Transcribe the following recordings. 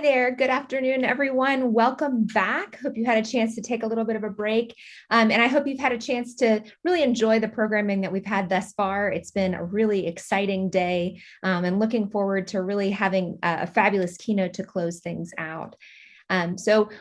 there. Good afternoon, everyone. Welcome back. Hope you had a chance to take a little bit of a break. And I hope you've had a chance to really enjoy the programming that we've had thus far. It's been a really exciting day and looking forward to really having a fabulous keynote to close things out. Without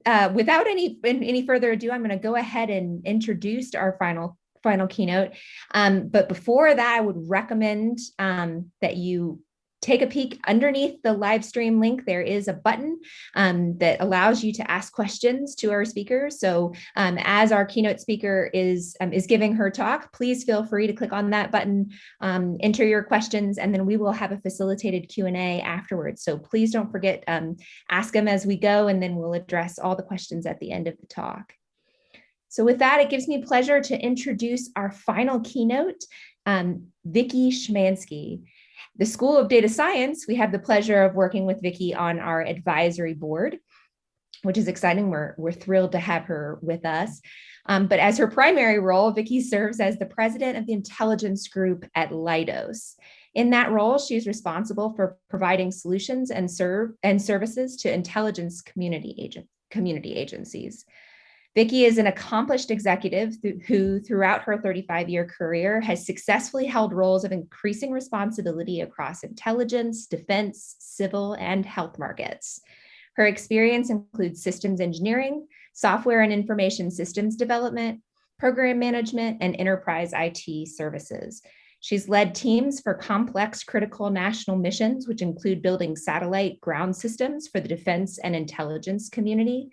any further ado, I'm going to go ahead and introduce our final keynote. But before that, I would recommend that you take a peek underneath the live stream link. There is a button that allows you to ask questions to our speakers. So as our keynote speaker is giving her talk, please feel free to click on that button, enter your questions, and then we will have a facilitated Q&A afterwards. So please don't forget, ask them as we go, and then we'll address all the questions at the end of the talk. So with that, it gives me pleasure to introduce our final keynote, Vicki Schmansky. The School of Data Science, we have the pleasure of working with Vicki on our advisory board, which is exciting. We're thrilled to have her with us. But as her primary role, Vicki serves as the president of the intelligence group at WiDS. In that role, she is responsible for providing solutions and services to intelligence community agencies. Vicki is an accomplished executive who, throughout her 35-year career, has successfully held roles of increasing responsibility across intelligence, defense, civil, and health markets. Her experience includes systems engineering, software and information systems development, program management, and enterprise IT services. She's led teams for complex critical national missions, which include building satellite ground systems for the defense and intelligence community,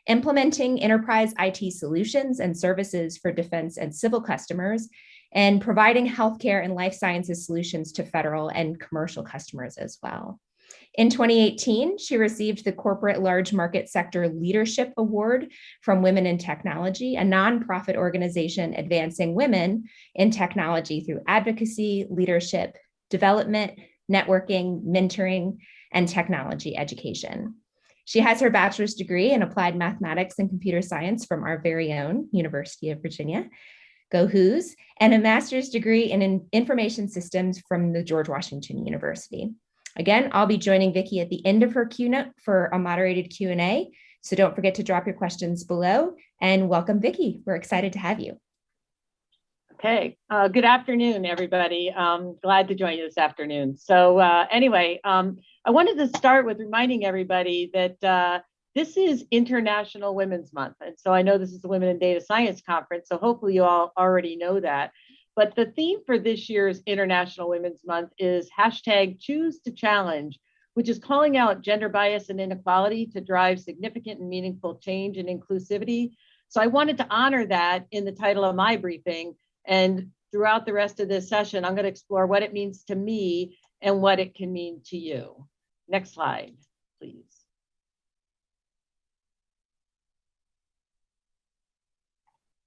implementing enterprise IT solutions and services for defense and civil customers, and providing healthcare and life sciences solutions to federal and commercial customers as well. In 2018, she received the Corporate Large Market Sector Leadership Award from Women in Technology, a nonprofit organization advancing women in technology through advocacy, leadership, development, networking, mentoring, and technology education. She has her bachelor's degree in applied mathematics and computer science from our very own University of Virginia, go Hoos, and a master's degree in information systems from the George Washington University. Again, I'll be joining Vicki at the end of her keynote for a moderated Q&A, so don't forget to drop your questions below, and welcome, Vicki. We're excited to have you. Okay, good afternoon, everybody. Glad to join you this afternoon. So anyway, I wanted to start with reminding everybody that this is International Women's Month. And so I know this is the Women in Data Science Conference, so hopefully you all already know that. But the theme for this year's International Women's Month is #ChooseToChallenge, which is calling out gender bias and inequality to drive significant and meaningful change and inclusivity. So I wanted to honor that in the title of my briefing. And throughout the rest of this session, I'm going to explore what it means to me and what it can mean to you. Next slide, please.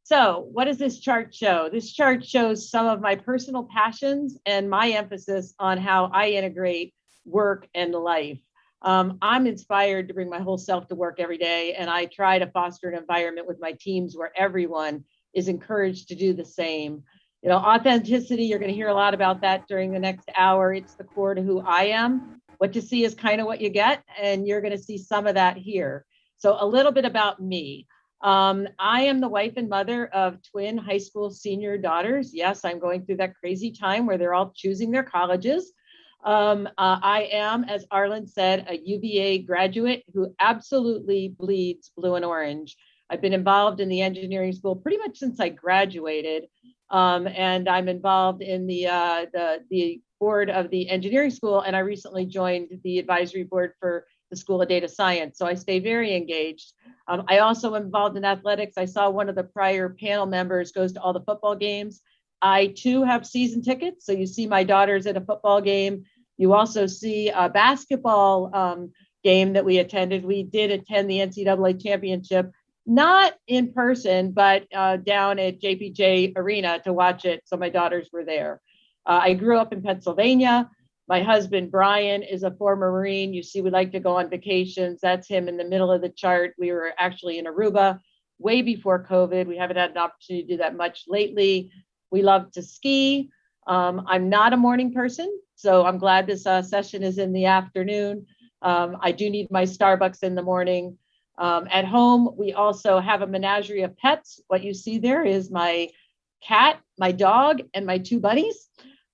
So what does this chart show? This chart shows some of my personal passions and my emphasis on how I integrate work and life. I'm inspired to bring my whole self to work every day, and I try to foster an environment with my teams where everyone is encouraged to do the same. You know, authenticity, you're going to hear a lot about that during the next hour. It's the core to who I am. What you see is kind of what you get, and you're going to see some of that here. So a little bit about me. I am the wife and mother of twin high school senior daughters. Yes, I'm going through that crazy time where they're all choosing their colleges. I am, as Arlen said, a UVA graduate who absolutely bleeds blue and orange. I've been involved in the engineering school pretty much since I graduated, and I'm involved in the board of the engineering school, and I recently joined the advisory board for the School of Data Science, so I stay very engaged. I also am involved in athletics. I saw one of the prior panel members goes to all the football games. I too have season tickets, so you see my daughters at a football game. You also see a basketball game that we attended. We did attend the NCAA championship, not in person, but down at JPJ Arena to watch it. So my daughters were there. I grew up in Pennsylvania. My husband, Brian, is a former Marine. You see, we like to go on vacations. That's him in the middle of the chart. We were actually in Aruba way before COVID. We haven't had an opportunity to do that much lately. We love to ski. I'm not a morning person, so I'm glad this session is in the afternoon. I do need my Starbucks in the morning. At home, we also have a menagerie of pets. What you see there is my cat, my dog, and my 2 buddies.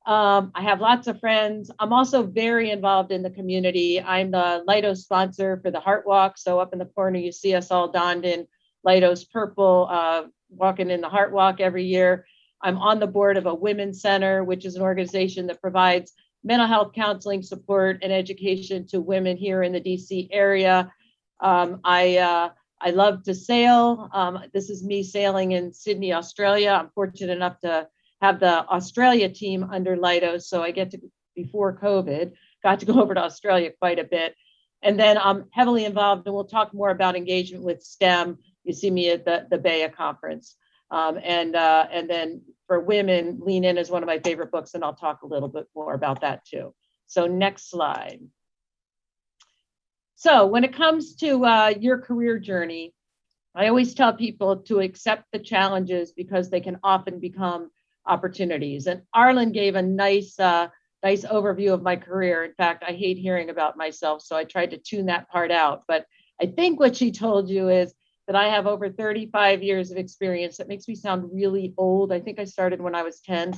I have lots of friends. I'm also very involved in the community. I'm the Lidos sponsor for the Heart Walk. So up in the corner, you see us all donned in Lidos purple, walking in the Heart Walk every year. I'm on the board of a women's center, which is an organization that provides mental health counseling support and education to women here in the DC area. I love to sail. This is me sailing in Sydney, Australia. I'm fortunate enough to have the Australia team under Lidos. So I get to, before COVID, got to go over to Australia quite a bit. And then I'm heavily involved, and we'll talk more about engagement with STEM. You see me at the BEA conference. And then for women, Lean In is one of my favorite books, and I'll talk a little bit more about that too. So next slide. So when it comes to your career journey, I always tell people to accept the challenges because they can often become opportunities. And Arlen gave a nice overview of my career. In fact, I hate hearing about myself, so I tried to tune that part out. But I think what she told you is that I have over 35 years of experience. That makes me sound really old. I think I started when I was 10,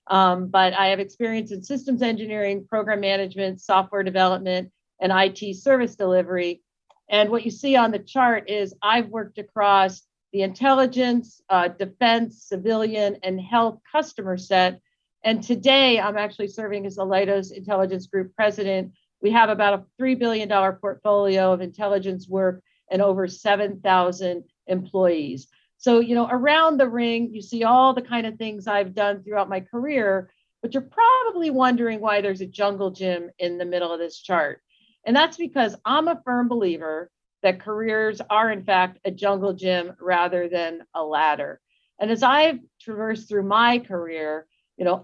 but I have experience in systems engineering, program management, software development, and IT service delivery. And what you see on the chart is I've worked across the intelligence, defense, civilian, and health customer set. And today I'm actually serving as the Lidos Intelligence Group president. We have about a $3 billion portfolio of intelligence work and over 7,000 employees. So, around the ring, you see all the kind of things I've done throughout my career, but you're probably wondering why there's a jungle gym in the middle of this chart. And that's because I'm a firm believer that careers are, in fact, a jungle gym rather than a ladder. And as I've traversed through my career,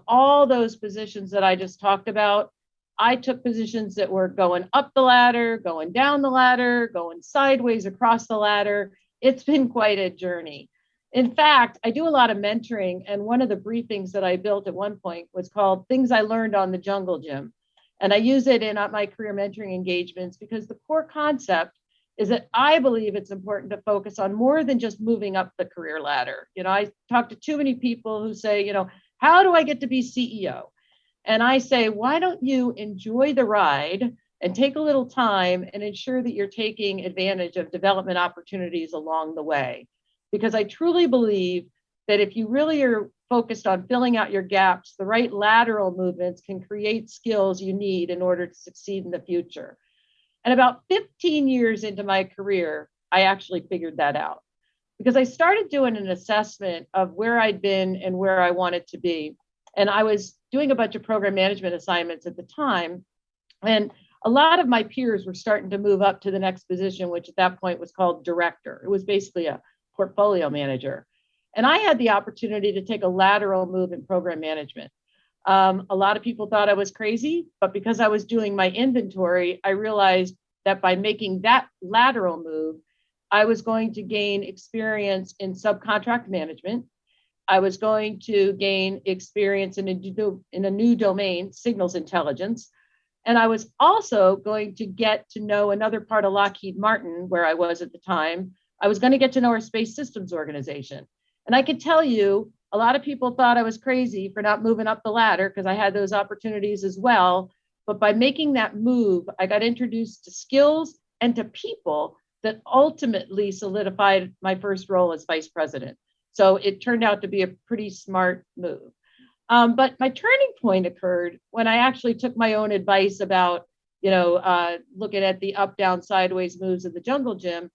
all those positions that I just talked about, I took positions that were going up the ladder, going down the ladder, going sideways across the ladder. It's been quite a journey. In fact, I do a lot of mentoring, and one of the briefings that I built at one point was called Things I Learned on the Jungle Gym. And I use it in my career mentoring engagements because the core concept is that I believe it's important to focus on more than just moving up the career ladder. I talk to too many people who say, how do I get to be CEO? And I say, why don't you enjoy the ride and take a little time and ensure that you're taking advantage of development opportunities along the way? Because I truly believe that if you really are focused on filling out your gaps, the right lateral movements can create skills you need in order to succeed in the future. And about 15 years into my career, I actually figured that out because I started doing an assessment of where I'd been and where I wanted to be. And I was doing a bunch of program management assignments at the time. And a lot of my peers were starting to move up to the next position, which at that point was called director. It was basically a portfolio manager. And I had the opportunity to take a lateral move in program management. A lot of people thought I was crazy, but because I was doing my inventory, I realized that by making that lateral move, I was going to gain experience in subcontract management. I was going to gain experience in a new domain, signals intelligence. And I was also going to get to know another part of Lockheed Martin, where I was at the time. I was going to get to know our space systems organization. And I could tell you, a lot of people thought I was crazy for not moving up the ladder because I had those opportunities as well. But by making that move, I got introduced to skills and to people that ultimately solidified my first role as vice president. So it turned out to be a pretty smart move. But my turning point occurred when I actually took my own advice about, looking at the up, down, sideways moves of the jungle gym.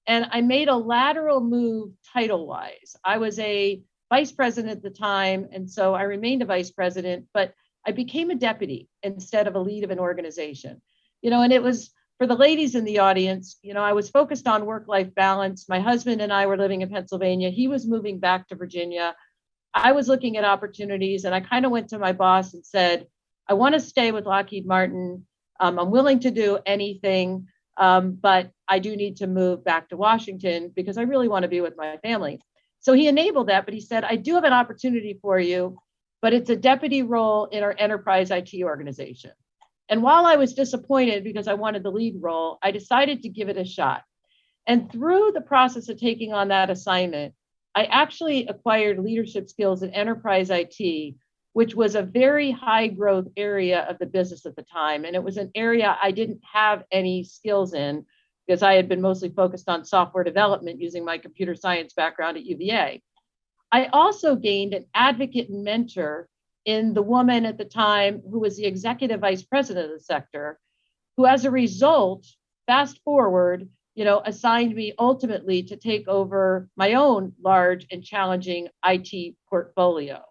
And I made a lateral move title-wise. I was a vice president at the time, and so I remained a vice president, but I became a deputy instead of a lead of an organization. And it was, for the ladies in the audience, I was focused on work-life balance. My husband and I were living in Pennsylvania. He was moving back to Virginia. I was looking at opportunities, and I kind of went to my boss and said, I want to stay with Lockheed Martin. I'm willing to do anything. But I do need to move back to Washington because I really want to be with my family. So he enabled that, but he said, I do have an opportunity for you, but it's a deputy role in our enterprise IT organization. And while I was disappointed because I wanted the lead role, I decided to give it a shot. And through the process of taking on that assignment, I actually acquired leadership skills in enterprise IT, which was a very high growth area of the business at the time. And it was an area I didn't have any skills in because I had been mostly focused on software development using my computer science background at UVA. I also gained an advocate and mentor in the woman at the time who was the executive vice president of the sector, who as a result, fast forward, assigned me ultimately to take over my own large and challenging IT portfolio.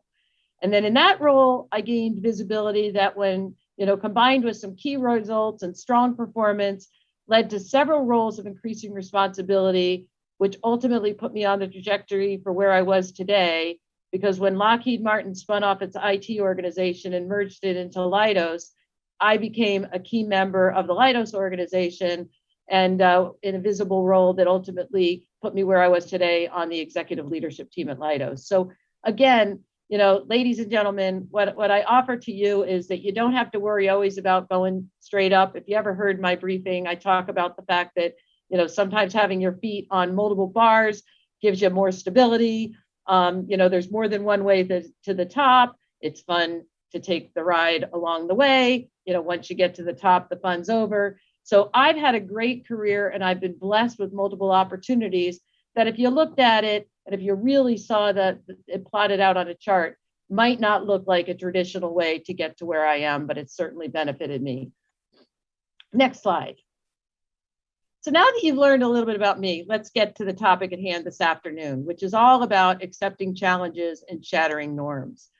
And then in that role, I gained visibility that when, combined with some key results and strong performance, led to several roles of increasing responsibility, which ultimately put me on the trajectory for where I was today. Because when Lockheed Martin spun off its IT organization and merged it into Leidos, I became a key member of the Leidos organization and in a visible role that ultimately put me where I was today on the executive leadership team at Leidos. So again, ladies and gentlemen, what I offer to you is that you don't have to worry always about going straight up. If you ever heard my briefing, I talk about the fact that, sometimes having your feet on multiple bars gives you more stability. There's more than one way to the top. It's fun to take the ride along the way. Once you get to the top, the fun's over. So I've had a great career and I've been blessed with multiple opportunities that if you looked at it and if you really saw that it plotted out on a chart, might not look like a traditional way to get to where I am, but it's certainly benefited me. Next slide. So now that you've learned a little bit about me, let's get to the topic at hand this afternoon, which is all about accepting challenges and shattering norms.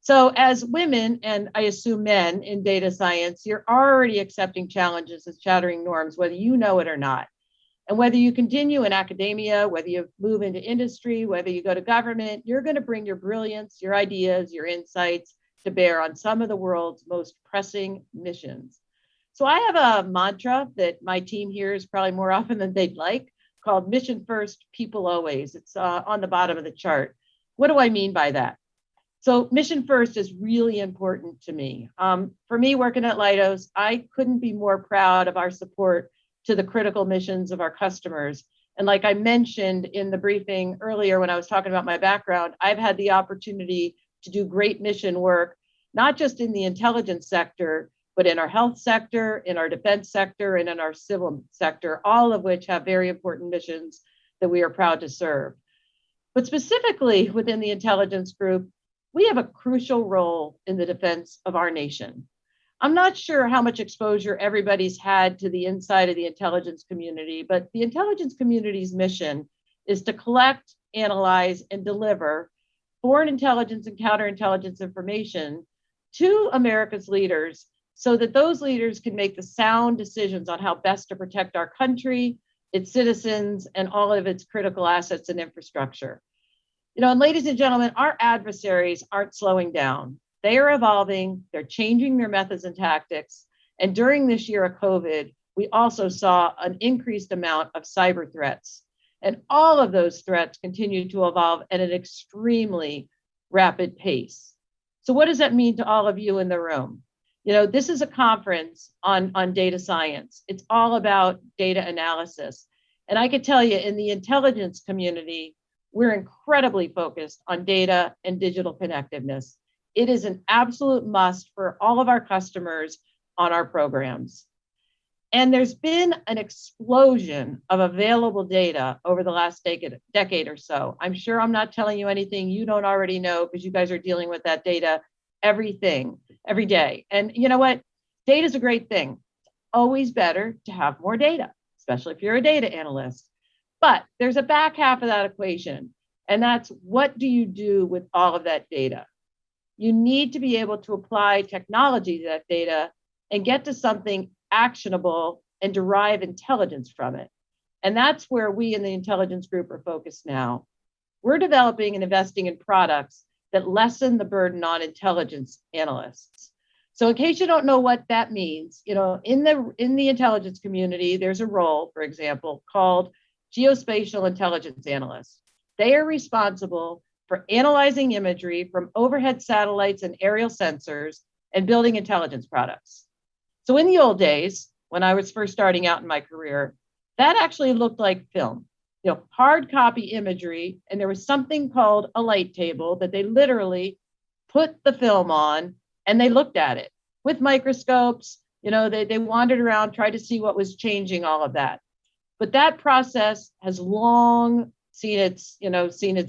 So as women, and I assume men in data science, you're already accepting challenges and shattering norms, whether you know it or not. And whether you continue in academia, whether you move into industry, whether you go to government, you're going to bring your brilliance, your ideas, your insights to bear on some of the world's most pressing missions. So I have a mantra that my team hears probably more often than they'd like, called Mission First, People Always. It's on the bottom of the chart. What do I mean by that? So Mission First is really important to me. For me, working at Leidos, I couldn't be more proud of our support to the critical missions of our customers. And like I mentioned in the briefing earlier when I was talking about my background, I've had the opportunity to do great mission work, not just in the intelligence sector, but in our health sector, in our defense sector, and in our civil sector, all of which have very important missions that we are proud to serve. But specifically within the intelligence group, we have a crucial role in the defense of our nation. I'm not sure how much exposure everybody's had to the inside of the intelligence community, but the intelligence community's mission is to collect, analyze, and deliver foreign intelligence and counterintelligence information to America's leaders so that those leaders can make the sound decisions on how best to protect our country, its citizens, and all of its critical assets and infrastructure. And ladies and gentlemen, our adversaries aren't slowing down. They are evolving, they're changing their methods and tactics. And during this year of COVID, we also saw an increased amount of cyber threats. And all of those threats continue to evolve at an extremely rapid pace. So what does that mean to all of you in the room? This is a conference on data science. It's all about data analysis. And I could tell you in the intelligence community, we're incredibly focused on data and digital connectiveness. It is an absolute must for all of our customers on our programs. And there's been an explosion of available data over the last decade or so. I'm sure I'm not telling you anything you don't already know because you guys are dealing with that data every day. And you know what? Data is a great thing. It's always better to have more data, especially if you're a data analyst. But there's a back half of that equation, and that's what do you do with all of that data? You need to be able to apply technology to that data and get to something actionable and derive intelligence from it. And that's where we in the intelligence group are focused now. We're developing and investing in products that lessen the burden on intelligence analysts. So in case you don't know what that means, in the intelligence community, there's a role, for example, called geospatial intelligence analysts. They are responsible for analyzing imagery from overhead satellites and aerial sensors and building intelligence products. So in the old days, when I was first starting out in my career, that actually looked like film, hard copy imagery. And there was something called a light table that they literally put the film on and they looked at it with microscopes. They wandered around, tried to see what was changing, all of that. But that process has long seen its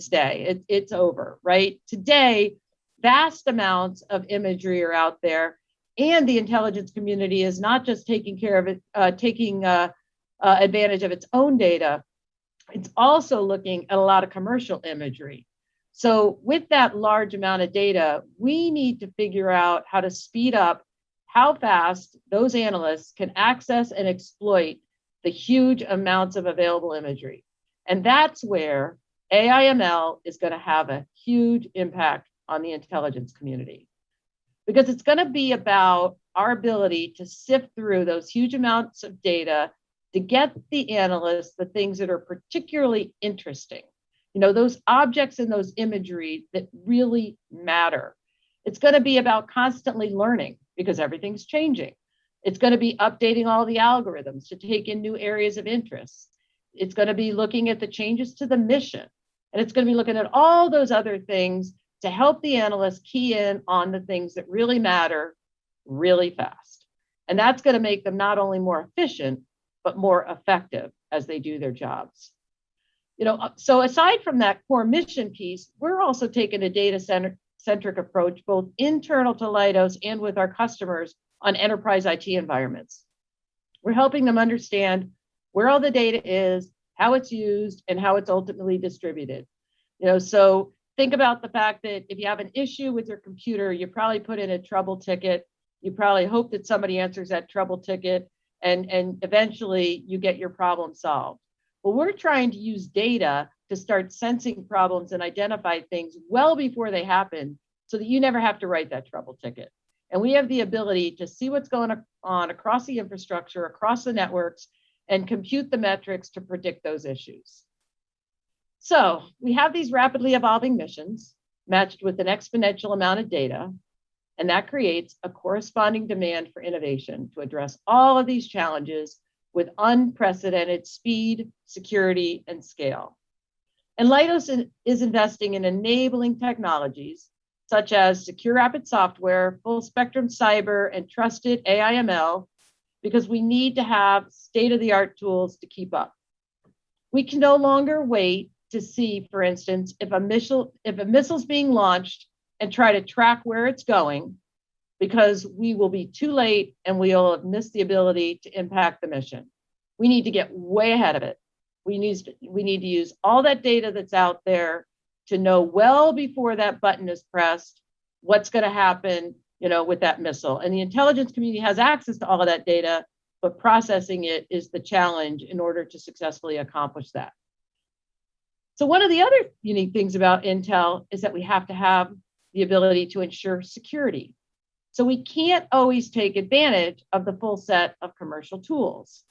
day. It's over, right? Today, vast amounts of imagery are out there, and the intelligence community is not just taking care of it, taking advantage of its own data. It's also looking at a lot of commercial imagery. So with that large amount of data, we need to figure out how to speed up how fast those analysts can access and exploit the huge amounts of available imagery. And that's where AI/ML is going to have a huge impact on the intelligence community, because it's going to be about our ability to sift through those huge amounts of data to get the analysts the things that are particularly interesting, those objects and those imagery that really matter. It's going to be about constantly learning because everything's changing. It's going to be updating all the algorithms to take in new areas of interest. It's going to be looking at the changes to the mission. And it's going to be looking at all those other things to help the analysts key in on the things that really matter really fast. And that's going to make them not only more efficient, but more effective as they do their jobs. So aside from that core mission piece, we're also taking a data-centric approach, both internal to Leidos and with our customers on enterprise IT environments. We're helping them understand where all the data is, how it's used, and how it's ultimately distributed. So think about the fact that if you have an issue with your computer, you probably put in a trouble ticket. You probably hope that somebody answers that trouble ticket, and eventually you get your problem solved. Well, we're trying to use data to start sensing problems and identify things well before they happen so that you never have to write that trouble ticket. And we have the ability to see what's going on across the infrastructure, across the networks, and compute the metrics to predict those issues. So we have these rapidly evolving missions matched with an exponential amount of data, and that creates a corresponding demand for innovation to address all of these challenges with unprecedented speed, security, and scale. And Leidos is investing in enabling technologies such as secure rapid software, full spectrum cyber, and trusted AI/ML, because we need to have state-of-the-art tools to keep up. We can no longer wait to see, for instance, if a missile's being launched and try to track where it's going, because we will be too late and we'll have missed the ability to impact the mission. We need to get way ahead of it. We need to use all that data that's out there to know well before that button is pressed what's going to happen, with that missile. And the intelligence community has access to all of that data, but processing it is the challenge in order to successfully accomplish that. So one of the other unique things about Intel is that we have to have the ability to ensure security. So we can't always take advantage of the full set of commercial tools.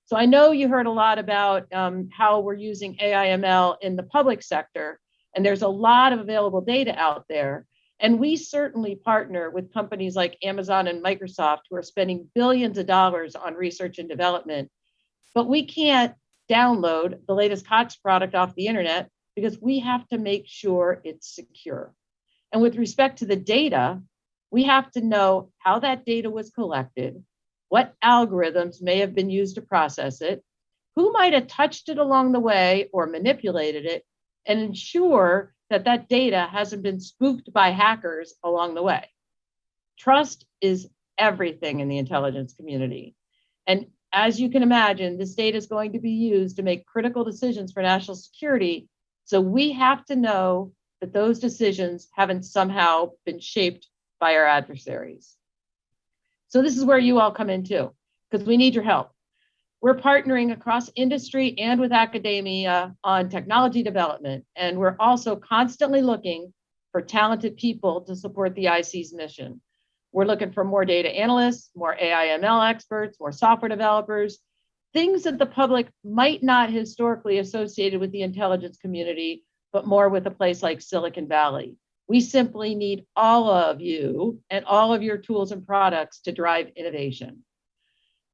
So I know you heard a lot about how we're using AI/ML in the public sector, and there's a lot of available data out there. And we certainly partner with companies like Amazon and Microsoft who are spending billions of dollars on research and development. But we can't download the latest COTS product off the internet because we have to make sure it's secure. And with respect to the data, we have to know how that data was collected, what algorithms may have been used to process it, who might have touched it along the way or manipulated it, and ensure that that data hasn't been spoofed by hackers along the way. Trust is everything in the intelligence community. And as you can imagine, this data is going to be used to make critical decisions for national security. So we have to know that those decisions haven't somehow been shaped by our adversaries. So this is where you all come in too, because we need your help. We're partnering across industry and with academia on technology development, and we're also constantly looking for talented people to support the IC's mission. We're looking for more data analysts, more AI/ML experts, more software developers, things that the public might not historically associated with the intelligence community, but more with a place like Silicon Valley. We simply need all of you and all of your tools and products to drive innovation.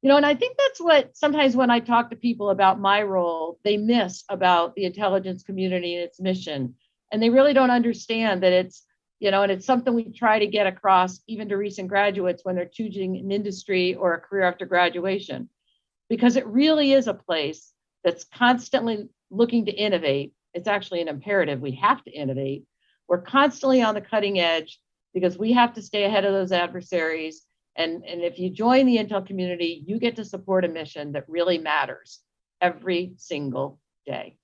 And I think that's what sometimes when I talk to people about my role, they miss about the intelligence community and its mission. And they really don't understand that and it's something we try to get across even to recent graduates when they're choosing an industry or a career after graduation, because it really is a place that's constantly looking to innovate. It's actually an imperative. We have to innovate. We're constantly on the cutting edge because we have to stay ahead of those adversaries. And if you join the Intel community, you get to support a mission that really matters every single day.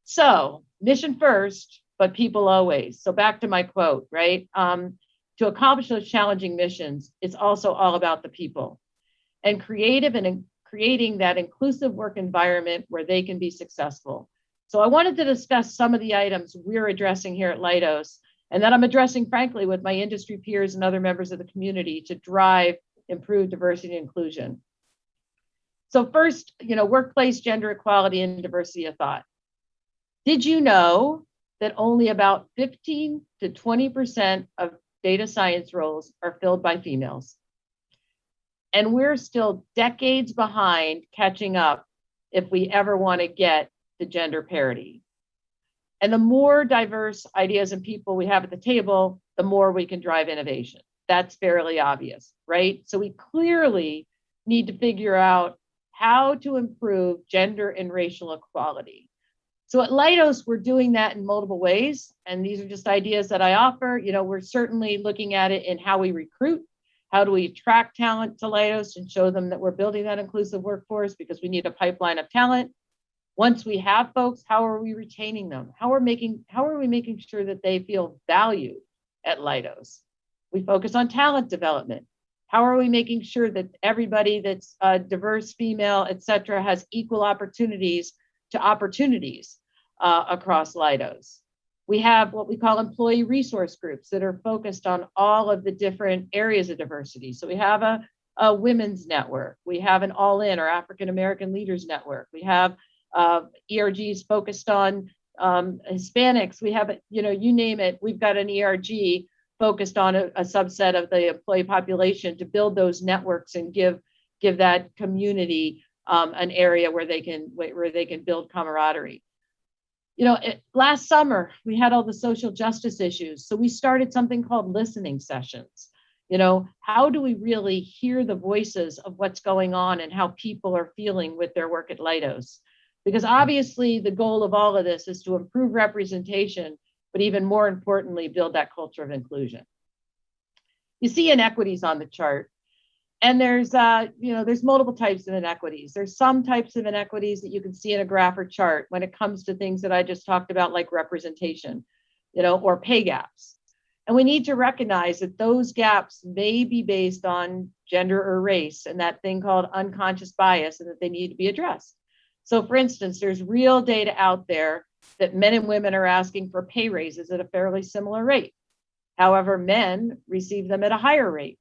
So, mission first, but people always. So back to my quote, right? To accomplish those challenging missions, it's also all about the people and creating that inclusive work environment where they can be successful. So I wanted to discuss some of the items we're addressing here at Leidos, and that I'm addressing, frankly, with my industry peers and other members of the community to drive improved diversity and inclusion. So first, workplace gender equality and diversity of thought. Did you know that only about 15 to 20% of data science roles are filled by females? And we're still decades behind catching up if we ever want to get to gender parity. And the more diverse ideas and people we have at the table, the more we can drive innovation. That's fairly obvious, right? So we clearly need to figure out how to improve gender and racial equality. So at Leidos, we're doing that in multiple ways. And these are just ideas that I offer. We're certainly looking at it in how we recruit. How do we attract talent to Leidos and show them that we're building that inclusive workforce, because we need a pipeline of talent. Once we have folks, how are we retaining them? How are we making sure that they feel valued at Leidos? We focus on talent development. How are we making sure that everybody that's diverse, female, et cetera, has equal opportunities across Leidos? We have what we call employee resource groups that are focused on all of the different areas of diversity. So we have a women's network. We have an all-in or African American leaders network. We have ERGs focused on Hispanics. We have, you name it. We've got an ERG focused on a subset of the employee population to build those networks and give that community an area where they can build camaraderie. Last summer, we had all the social justice issues. So we started something called listening sessions. How do we really hear the voices of what's going on and how people are feeling with their work at Leidos? Because obviously the goal of all of this is to improve representation, but even more importantly, build that culture of inclusion. You see inequities on the chart. And there's multiple types of inequities. There's some types of inequities that you can see in a graph or chart when it comes to things that I just talked about, like representation, or pay gaps. And we need to recognize that those gaps may be based on gender or race and that thing called unconscious bias, and that they need to be addressed. So for instance, there's real data out there that men and women are asking for pay raises at a fairly similar rate. However, men receive them at a higher rate.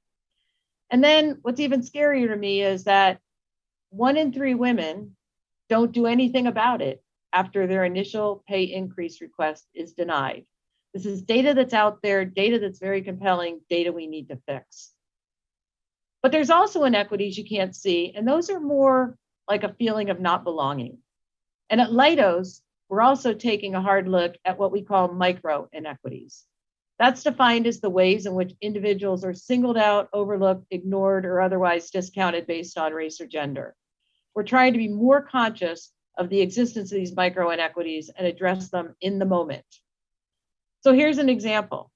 And then what's even scarier to me is that 1 in 3 women don't do anything about it after their initial pay increase request is denied. This is data that's out there, data that's very compelling, data we need to fix. But there's also inequities you can't see, and those are more like a feeling of not belonging. And at Leidos, we're also taking a hard look at what we call micro inequities. That's defined as the ways in which individuals are singled out, overlooked, ignored, or otherwise discounted based on race or gender. We're trying to be more conscious of the existence of these micro inequities and address them in the moment. So here's an example.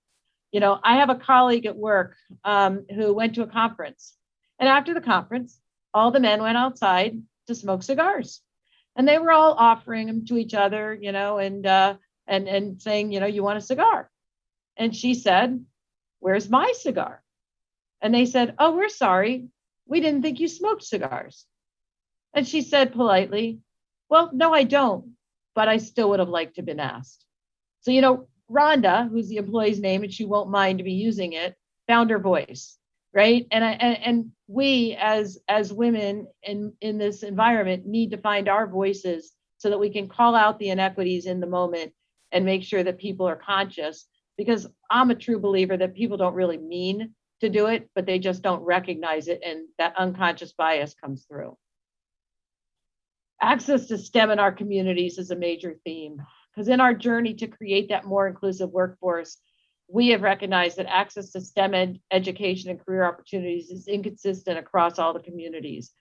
I have a colleague at work who went to a conference. And after the conference, all the men went outside to smoke cigars. And they were all offering them to each other, and saying, you want a cigar? And she said, "Where's my cigar?" And they said, "Oh, we're sorry. We didn't think you smoked cigars." And she said politely, "Well, no, I don't, but I still would have liked to have been asked." So, Rhonda, who's the employee's name, and she won't mind me using it, found her voice, right? And we as women in this environment need to find our voices so that we can call out the inequities in the moment and make sure that people are conscious. Because I'm a true believer that people don't really mean to do it, but they just don't recognize it. And that unconscious bias comes through. Access to STEM in our communities is a major theme, because in our journey to create that more inclusive workforce, we have recognized that access to STEM education and career opportunities is inconsistent across all the communities.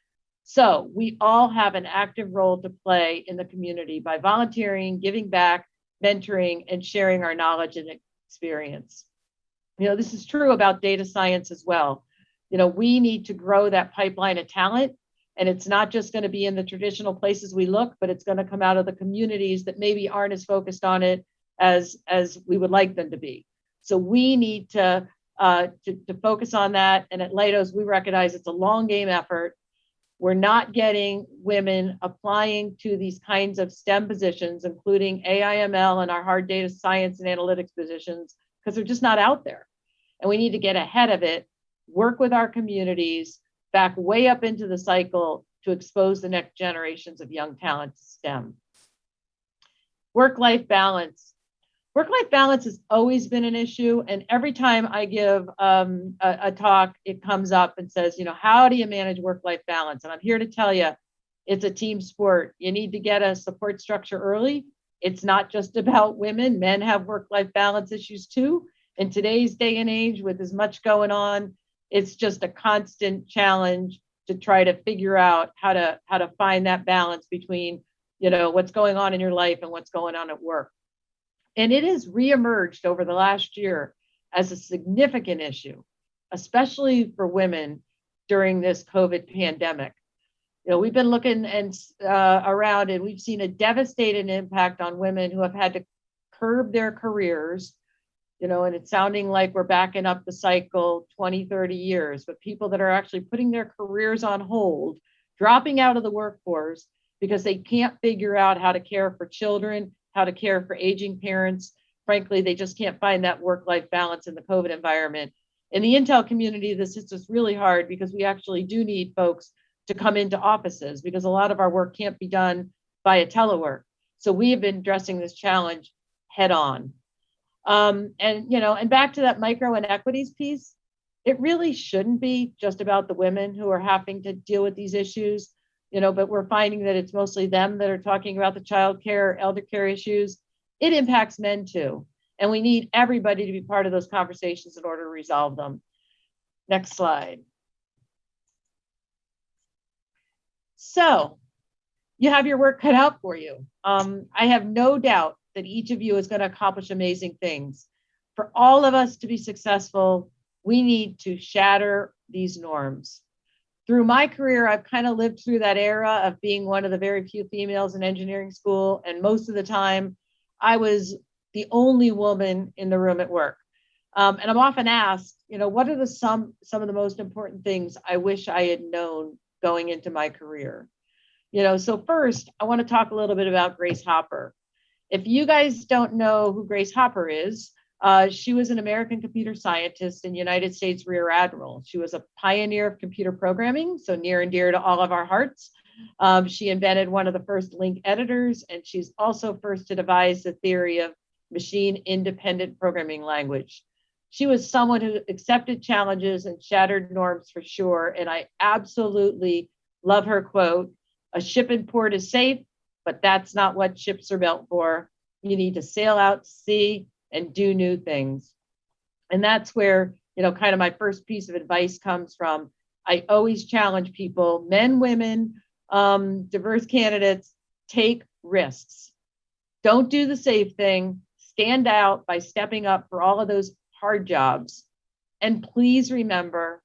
So we all have an active role to play in the community by volunteering, giving back, mentoring, and sharing our knowledge and experience. This is true about data science as well. We need to grow that pipeline of talent, and it's not just going to be in the traditional places we look, but it's going to come out of the communities that maybe aren't as focused on it as we would like them to be. So we need to focus on that. And at Leidos, we recognize it's a long game effort. We're not getting women applying to these kinds of STEM positions, including AI/ML and our hard data science and analytics positions, because they're just not out there. And we need to get ahead of it, work with our communities, back way up into the cycle to expose the next generations of young talent to STEM. Work-life balance. Work-life balance has always been an issue. And every time I give a talk, it comes up and says, how do you manage work-life balance? And I'm here to tell you, it's a team sport. You need to get a support structure early. It's not just about women. Men have work-life balance issues too. In today's day and age, with as much going on, it's just a constant challenge to try to figure out how to find that balance between, what's going on in your life and what's going on at work. And it has reemerged over the last year as a significant issue, especially for women during this COVID pandemic. We've been looking around, and we've seen a devastating impact on women who have had to curb their careers, and it's sounding like we're backing up the cycle 20, 30 years, but people that are actually putting their careers on hold, dropping out of the workforce because they can't figure out how to care for children, how to care for aging parents. Frankly, they just can't find that work-life balance in the COVID environment. In the Intel community, this hits us really hard because we actually do need folks to come into offices because a lot of our work can't be done via telework. So we have been addressing this challenge head on. And back to that micro inequities piece, it really shouldn't be just about the women who are having to deal with these issues, but we're finding that it's mostly them that are talking about the child care, elder care issues. It impacts men too. And we need everybody to be part of those conversations in order to resolve them. Next slide. So you have your work cut out for you. I have no doubt that each of you is going to accomplish amazing things. For all of us to be successful, we need to shatter these norms. Through my career, I've kind of lived through that era of being one of the very few females in engineering school. And most of the time, I was the only woman in the room at work. And I'm often asked, what are some of the most important things I wish I had known going into my career? So first, I want to talk a little bit about Grace Hopper. If you guys don't know who Grace Hopper is, she was an American computer scientist and United States Rear Admiral. She was a pioneer of computer programming, so near and dear to all of our hearts. She invented one of the first link editors, and she's also first to devise the theory of machine-independent programming language. She was someone who accepted challenges and shattered norms for sure, and I absolutely love her quote, "A ship in port is safe, but that's not what ships are built for. You need to sail out to sea and do new things." And that's where, kind of my first piece of advice comes from. I always challenge people, men, women, diverse candidates, take risks. Don't do the safe thing. Stand out by stepping up for all of those hard jobs. And please remember,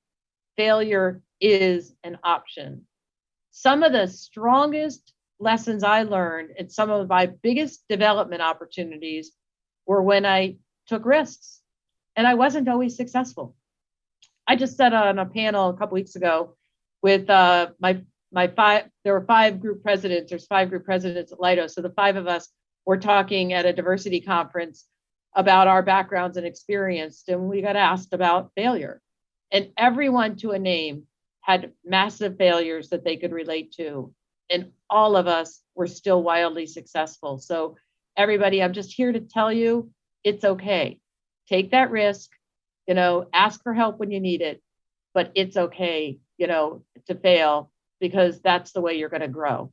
failure is an option. Some of the strongest lessons I learned and some of my biggest development opportunities were when I took risks, and I wasn't always successful. I just sat on a panel a couple weeks ago with my five. There were 5 group presidents. There's 5 group presidents at Leidos, so the 5 of us were talking at a diversity conference about our backgrounds and experience, and we got asked about failure, and everyone to a name had massive failures that they could relate to. And all of us were still wildly successful. So everybody, I'm just here to tell you, it's okay. Take that risk, ask for help when you need it, but it's okay, to fail, because that's the way you're going to grow.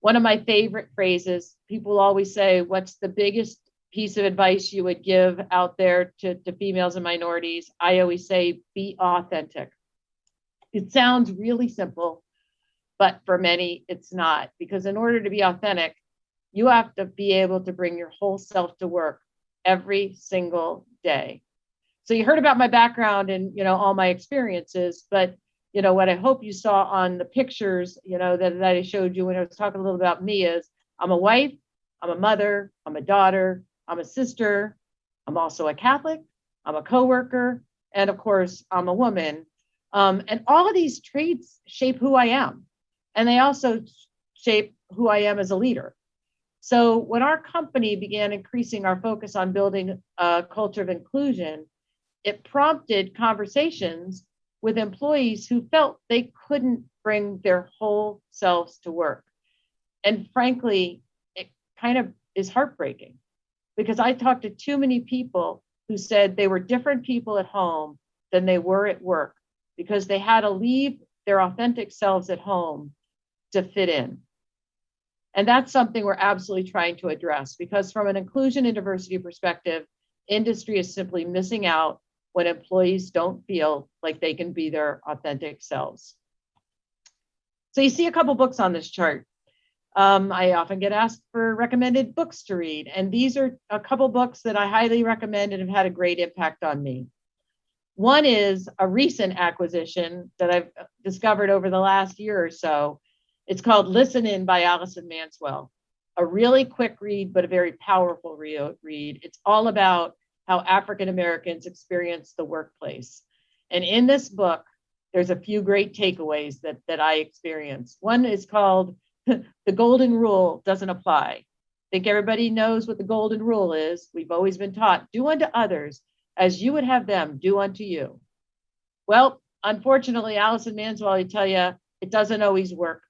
One of my favorite phrases, people always say, what's the biggest piece of advice you would give out there to females and minorities? I always say, be authentic. It sounds really simple, but for many, it's not, because in order to be authentic, you have to be able to bring your whole self to work every single day. So you heard about my background and, all my experiences, but, what I hope you saw on the pictures, that I showed you when I was talking a little about me is I'm a wife, I'm a mother, I'm a daughter, I'm a sister, I'm also a Catholic, I'm a coworker, and of course, I'm a woman. And all of these traits shape who I am. And they also shape who I am as a leader. So when our company began increasing our focus on building a culture of inclusion, it prompted conversations with employees who felt they couldn't bring their whole selves to work. And frankly, it kind of is heartbreaking, because I talked to too many people who said they were different people at home than they were at work, because they had to leave their authentic selves at home to fit in. And that's something we're absolutely trying to address, because from an inclusion and diversity perspective, industry is simply missing out when employees don't feel like they can be their authentic selves. So you see a couple books on this chart. I often get asked for recommended books to read, and these are a couple books that I highly recommend and have had a great impact on me. One is a recent acquisition that I've discovered over the last year or so. It's called Listen In by Allison Manswell. A really quick read, but a very powerful read. It's all about how African Americans experience the workplace. And in this book, there's a few great takeaways that I experienced. One is called The Golden Rule Doesn't Apply. I think everybody knows what the golden rule is. We've always been taught, do unto others as you would have them do unto you. Well, unfortunately, Allison Manswell, I tell you, it doesn't always work.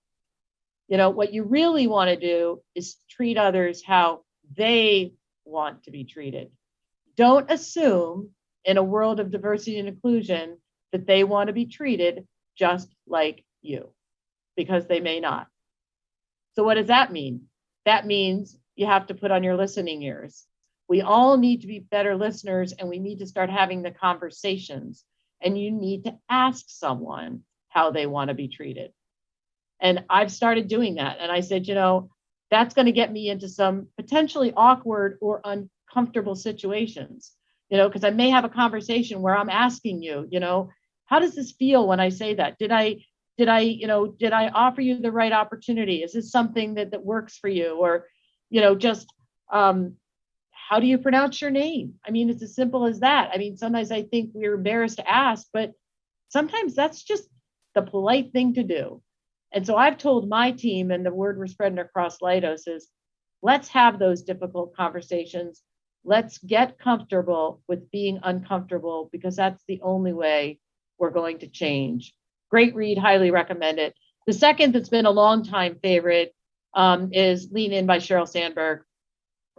What you really want to do is treat others how they want to be treated. Don't assume in a world of diversity and inclusion that they want to be treated just like you, because they may not. So what does that mean? That means you have to put on your listening ears. We all need to be better listeners, and we need to start having the conversations, and you need to ask someone how they want to be treated. And I've started doing that. And I said, that's going to get me into some potentially awkward or uncomfortable situations, because I may have a conversation where I'm asking you, how does this feel when I say that? Did I offer you the right opportunity? Is this something that works for you? Or, how do you pronounce your name? I mean, it's as simple as that. I mean, sometimes I think we're embarrassed to ask, but sometimes that's just the polite thing to do. And so I've told my team, and the word we're spreading across Leidos is, let's have those difficult conversations. Let's get comfortable with being uncomfortable, because that's the only way we're going to change. Great read, highly recommend it. The second that's been a long time favorite is Lean In by Sheryl Sandberg.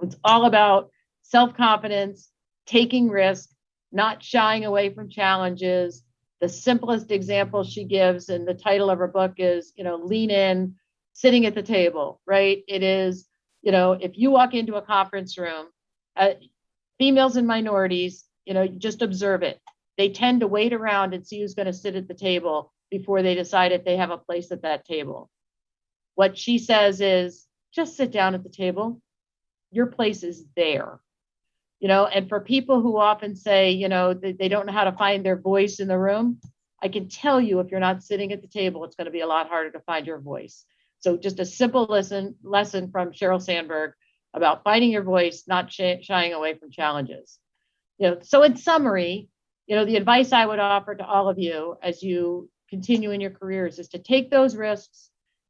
It's all about self-confidence, taking risk, not shying away from challenges. The simplest example she gives, and the title of her book is, Lean In, sitting at the table, right? It is, if you walk into a conference room, females and minorities, just observe it. They tend to wait around and see who's going to sit at the table before they decide if they have a place at that table. What she says is, just sit down at the table. Your place is there. And for people who often say, they don't know how to find their voice in the room, I can tell you, if you're not sitting at the table, it's going to be a lot harder to find your voice. So just a simple lesson from Sheryl Sandberg about finding your voice, not shying away from challenges. So in summary, the advice I would offer to all of you as you continue in your careers is to take those risks,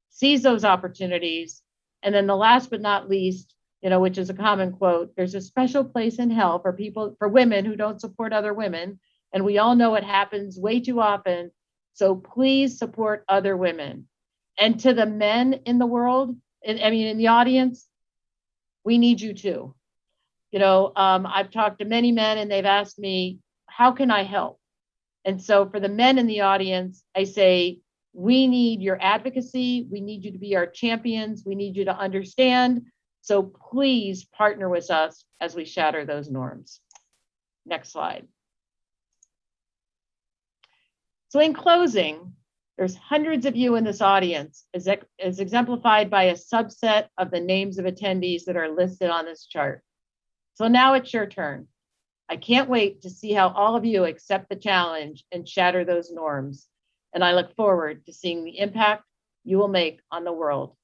seize those opportunities, and then the last but not least, which is a common quote, there's a special place in hell for women who don't support other women. And we all know it happens way too often. So please support other women. And to the men in the world, in the audience, we need you too. I've talked to many men, and they've asked me, how can I help? And so for the men in the audience, I say, we need your advocacy. We need you to be our champions. We need you to understand. So please partner with us as we shatter those norms. Next slide. So in closing, there's hundreds of you in this audience, as exemplified by a subset of the names of attendees that are listed on this chart. So now it's your turn. I can't wait to see how all of you accept the challenge and shatter those norms. And I look forward to seeing the impact you will make on the world.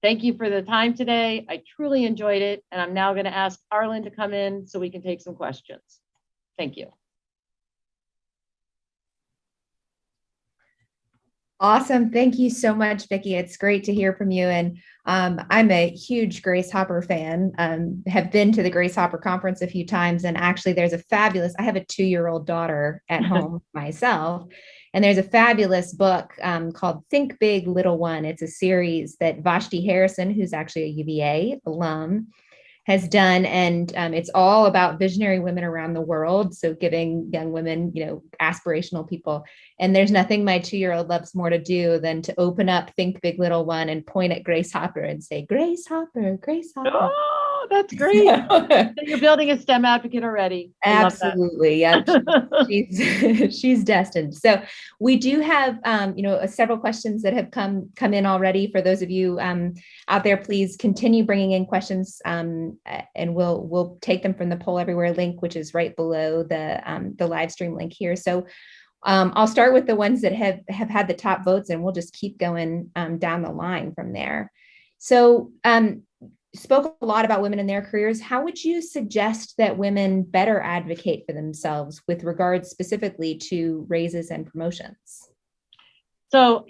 Thank you for the time today. I truly enjoyed it. And I'm now going to ask Arlen to come in so we can take some questions. Thank you. Awesome. Thank you so much, Vicki. It's great to hear from you. And I'm a huge Grace Hopper fan, have been to the Grace Hopper conference a few times. And actually there's I have a 2-year-old daughter at home myself. And there's a fabulous book called Think Big, Little One. It's a series that Vashti Harrison, who's actually a UVA alum, has done. And it's all about visionary women around the world. So giving young women, aspirational people. And there's nothing my 2-year-old loves more to do than to open up Think Big, Little One and point at Grace Hopper and say, Grace Hopper, Grace Hopper. Oh, that's great. So you're building a STEM advocate already. Absolutely. Yeah. She's destined. So we do have, several questions that have come in already. For those of you out there, please continue bringing in questions, and we'll take them from the Poll Everywhere link, which is right below the live stream link here. So I'll start with the ones that have had the top votes, and we'll just keep going down the line from there. So spoke a lot about women in their careers. How would you suggest that women better advocate for themselves with regards specifically to raises and promotions? So,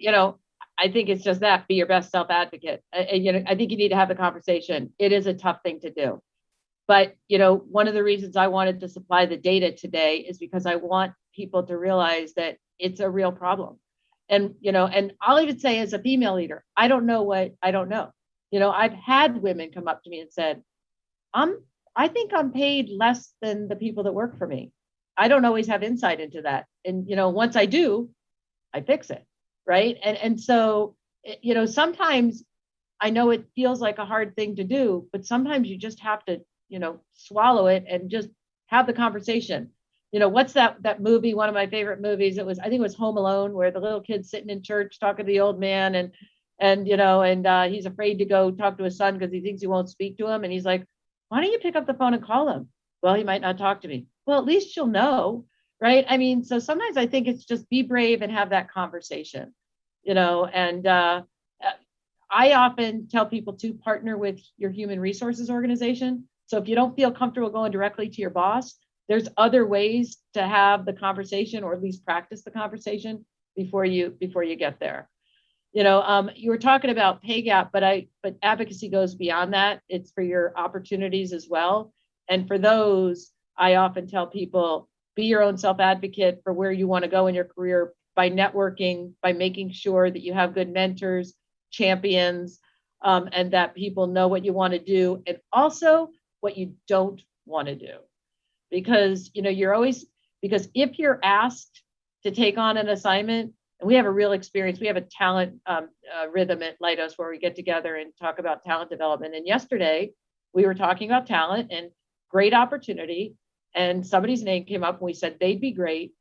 I think it's just that, be your best self-advocate. I think you need to have the conversation. It is a tough thing to do. But, one of the reasons I wanted to supply the data today is because I want people to realize that it's a real problem. And, and I'll even say as a female leader, I don't know what I don't know. I've had women come up to me and said, I think I'm paid less than the people that work for me. I don't always have insight into that. And, once I do, I fix it. Right. And so, sometimes I know it feels like a hard thing to do, but sometimes you just have to, swallow it and just have the conversation. What's that movie? One of my favorite movies. I think it was Home Alone, where the little kid's sitting in church talking to the old man and he's afraid to go talk to his son because he thinks he won't speak to him. And he's like, why don't you pick up the phone and call him? Well, he might not talk to me. Well, at least you'll know. Right. I mean, so sometimes I think it's just be brave and have that conversation, and I often tell people to partner with your human resources organization. So if you don't feel comfortable going directly to your boss, there's other ways to have the conversation, or at least practice the conversation before you get there. You were talking about pay gap, but advocacy goes beyond that. It's for your opportunities as well. And for those, I often tell people, be your own self-advocate for where you want to go in your career by networking, by making sure that you have good mentors, champions, and that people know what you want to do, and also what you don't want to do. Because, because if you're asked to take on an assignment, and we have a real experience, we have a talent rhythm at Leidos where we get together and talk about talent development. And yesterday we were talking about talent and great opportunity. And somebody's name came up and we said they'd be great.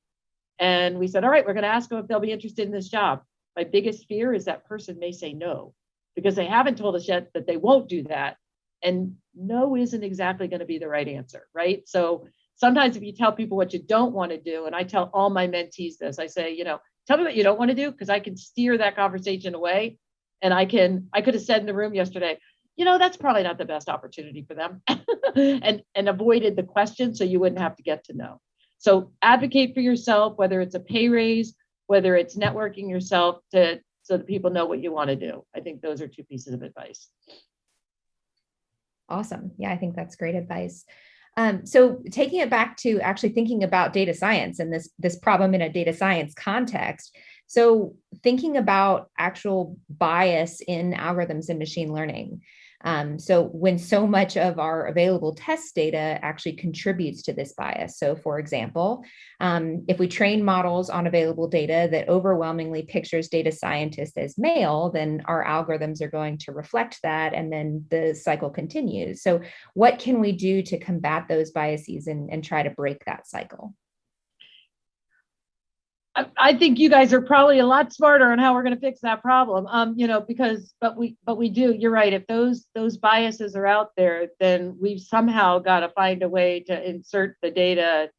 And we said, all right, we're going to ask them if they'll be interested in this job. My biggest fear is that person may say no, because they haven't told us yet that they won't do that. And no isn't exactly going to be the right answer, right? So sometimes if you tell people what you don't want to do, and I tell all my mentees this, I say, tell me what you don't want to do, because I can steer that conversation away. And I could have said in the room yesterday, that's probably not the best opportunity for them and avoided the question so you wouldn't have to get to know. So advocate for yourself, whether it's a pay raise, whether it's networking yourself so that people know what you want to do. I think those are two pieces of advice. Awesome. Yeah, I think that's great advice. So taking it back to actually thinking about data science and this problem in a data science context. So thinking about actual bias in algorithms and machine learning. So when so much of our available test data actually contributes to this bias. So for example, if we train models on available data that overwhelmingly pictures data scientists as male, then our algorithms are going to reflect that, and then the cycle continues. So what can we do to combat those biases and try to break that cycle? I think you guys are probably a lot smarter on how we're going to fix that problem. But we do. You're right. If those biases are out there, then we've somehow got to find a way to insert the data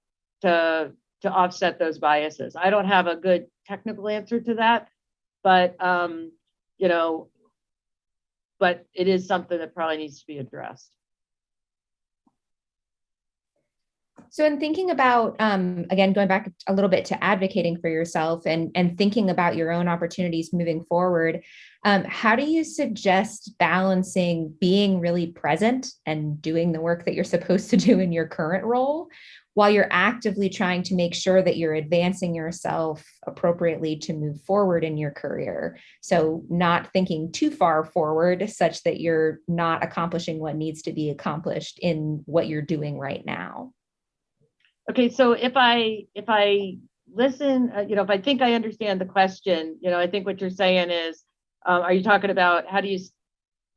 to offset those biases. I don't have a good technical answer to that, but you know, but it is something that probably needs to be addressed. So in thinking about, again, going back a little bit to advocating for yourself and thinking about your own opportunities moving forward, how do you suggest balancing being really present and doing the work that you're supposed to do in your current role while you're actively trying to make sure that you're advancing yourself appropriately to move forward in your career? So not thinking too far forward such that you're not accomplishing what needs to be accomplished in what you're doing right now. Okay, so if I listen, if I think I understand the question, I think what you're saying is, are you talking about how do you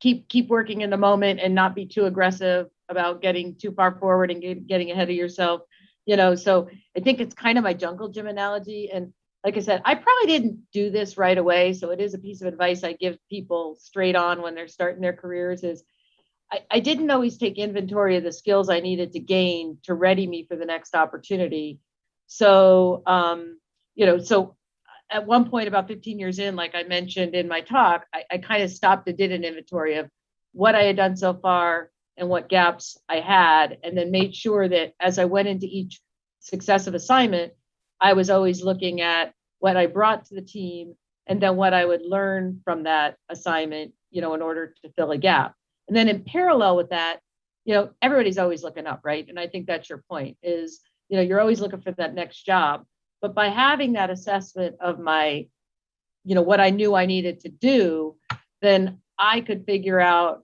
keep working in the moment and not be too aggressive about getting too far forward and getting ahead of yourself? So I think it's kind of my jungle gym analogy. And like I said, I probably didn't do this right away. So it is a piece of advice I give people straight on when they're starting their careers is, I didn't always take inventory of the skills I needed to gain to ready me for the next opportunity. So, so at one point, about 15 years in, like I mentioned in my talk, I kind of stopped and did an inventory of what I had done so far and what gaps I had, and then made sure that as I went into each successive assignment, I was always looking at what I brought to the team and then what I would learn from that assignment, in order to fill a gap. And then in parallel with that, everybody's always looking up, right? And I think that's your point is, you're always looking for that next job. But by having that assessment of my, what I knew I needed to do, then I could figure out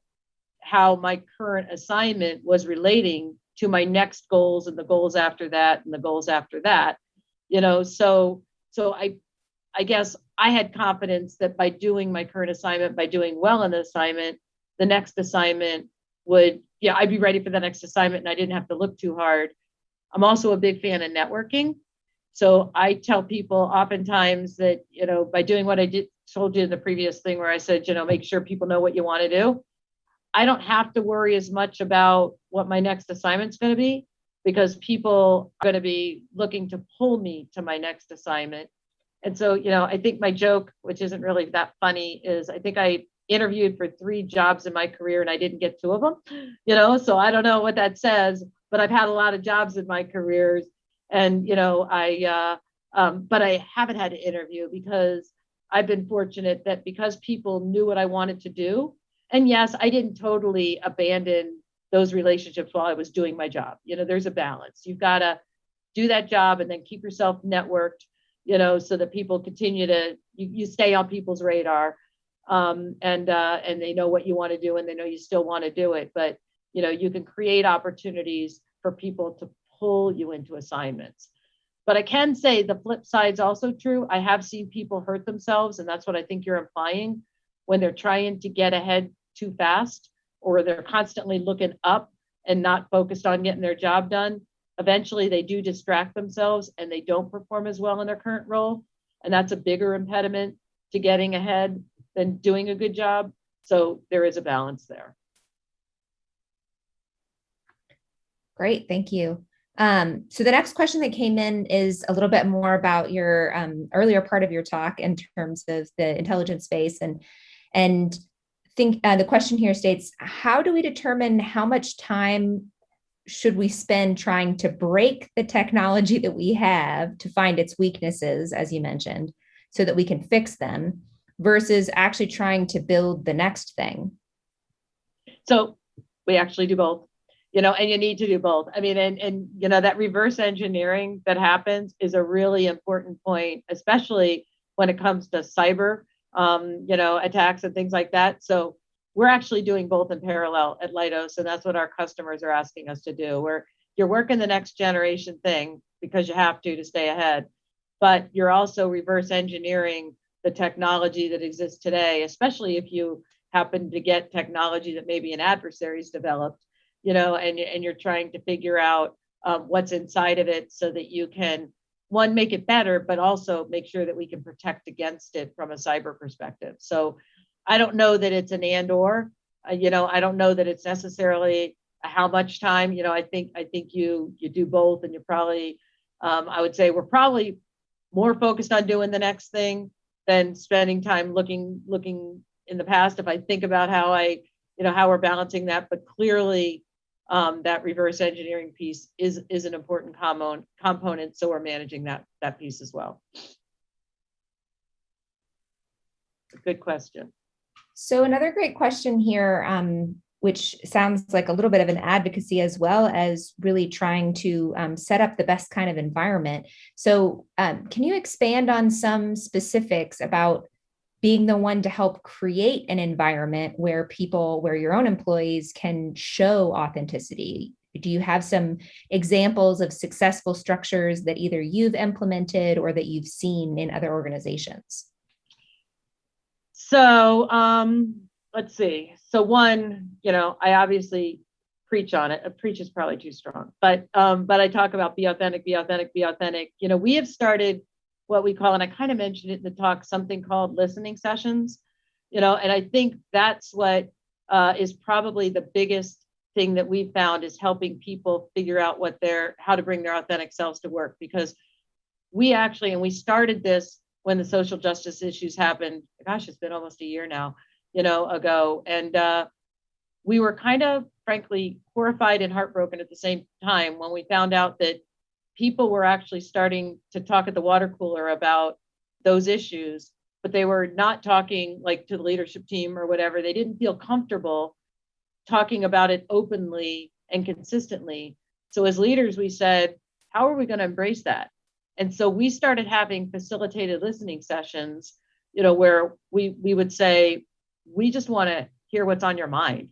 how my current assignment was relating to my next goals and the goals after that and the goals after that. So I guess I had confidence that by doing my current assignment, by doing well in the assignment, the next assignment I'd be ready for the next assignment and I didn't have to look too hard. I'm also a big fan of networking. So I tell people oftentimes that, by doing what I told you in the previous thing where I said, make sure people know what you want to do. I don't have to worry as much about what my next assignment's going to be because people are going to be looking to pull me to my next assignment. And so, I think my joke, which isn't really that funny, is I think I interviewed for 3 jobs in my career and I didn't get 2 of them, so I don't know what that says, but I've had a lot of jobs in my careers and, but I haven't had to interview because I've been fortunate that because people knew what I wanted to do. And yes, I didn't totally abandon those relationships while I was doing my job. There's a balance. You've got to do that job and then keep yourself networked, so that people continue to, you stay on people's radar. And they know what you want to do and they know you still want to do it. But, you can create opportunities for people to pull you into assignments. But I can say the flip side is also true. I have seen people hurt themselves, and that's what I think you're implying when they're trying to get ahead too fast or they're constantly looking up and not focused on getting their job done. Eventually, they do distract themselves and they don't perform as well in their current role. And that's a bigger impediment to getting ahead than doing a good job. So there is a balance there. Great, thank you. So the next question that came in is a little bit more about your earlier part of your talk in terms of the intelligence space, and think the question here states, how do we determine how much time should we spend trying to break the technology that we have to find its weaknesses, as you mentioned, so that we can fix them, versus actually trying to build the next thing? So we actually do both. And you need to do both. I mean, and that reverse engineering that happens is a really important point, especially when it comes to cyber, attacks and things like that. So, we're actually doing both in parallel at Leidos, and that's what our customers are asking us to do. You're working the next generation thing because you have to stay ahead, but you're also reverse engineering the technology that exists today, especially if you happen to get technology that maybe an adversary's developed, and you're trying to figure out what's inside of it so that you can, one, make it better, but also make sure that we can protect against it from a cyber perspective. So I don't know that it's an and or, I don't know that it's necessarily how much time, I think you do both, and you probably, I would say we're probably more focused on doing the next thing than spending time looking in the past. If I think about how how we're balancing that, but clearly that reverse engineering piece is an important component. So we're managing that piece as well. Good question. So another great question here, which sounds like a little bit of an advocacy as well as really trying to set up the best kind of environment. So can you expand on some specifics about being the one to help create an environment where your own employees can show authenticity? Do you have some examples of successful structures that either you've implemented or that you've seen in other organizations? So let's see. So one, I obviously preach on it. Preach is probably too strong, but I talk about be authentic, be authentic, be authentic. We have started what we call, and I kind of mentioned it in the talk, something called listening sessions, and I think that's what is probably the biggest thing that we've found is helping people figure out how to bring their authentic selves to work. Because we started this when the social justice issues happened. Gosh, it's been almost a year now, ago. And we were kind of, frankly, horrified and heartbroken at the same time when we found out that people were actually starting to talk at the water cooler about those issues, but they were not talking like to the leadership team or whatever. They didn't feel comfortable talking about it openly and consistently. So as leaders, we said, how are we going to embrace that? And so we started having facilitated listening sessions, where we would say, we just want to hear what's on your mind.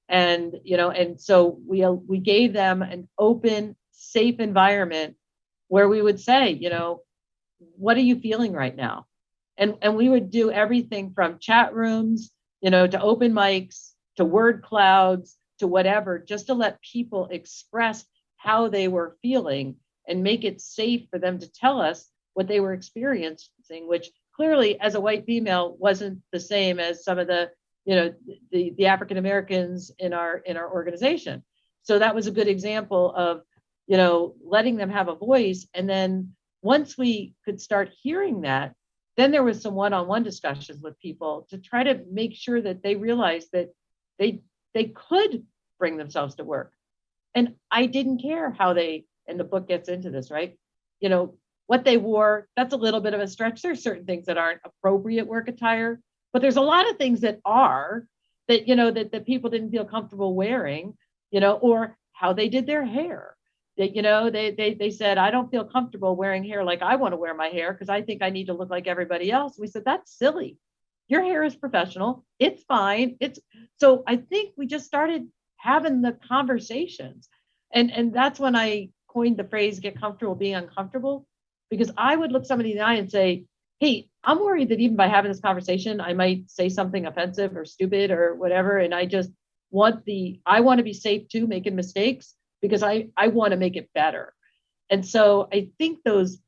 And, and so we gave them an open, safe environment where we would say, what are you feeling right now? And we would do everything from chat rooms, to open mics, to word clouds, to whatever, just to let people express how they were feeling and make it safe for them to tell us what they were experiencing, which clearly as a white female wasn't the same as some of the African Americans in our organization. So that was a good example of letting them have a voice. And then once we could start hearing that, then there was some one-on-one discussions with people to try to make sure that they realized that they could bring themselves to work. And I didn't care how and the book gets into this, right? What they wore, that's a little bit of a stretch. There's certain things that aren't appropriate work attire, but there's a lot of things that are, that, that people didn't feel comfortable wearing, or how they did their hair. That, they said, I don't feel comfortable wearing hair like I want to wear my hair because I think I need to look like everybody else. We said, that's silly. Your hair is professional. It's fine. So I think we just started having the conversations. And that's when I coined the phrase, get comfortable being uncomfortable, because I would look somebody in the eye and say, hey, I'm worried that even by having this conversation, I might say something offensive or stupid or whatever. And I just want to be safe too, making mistakes, because I want to make it better. And so I think those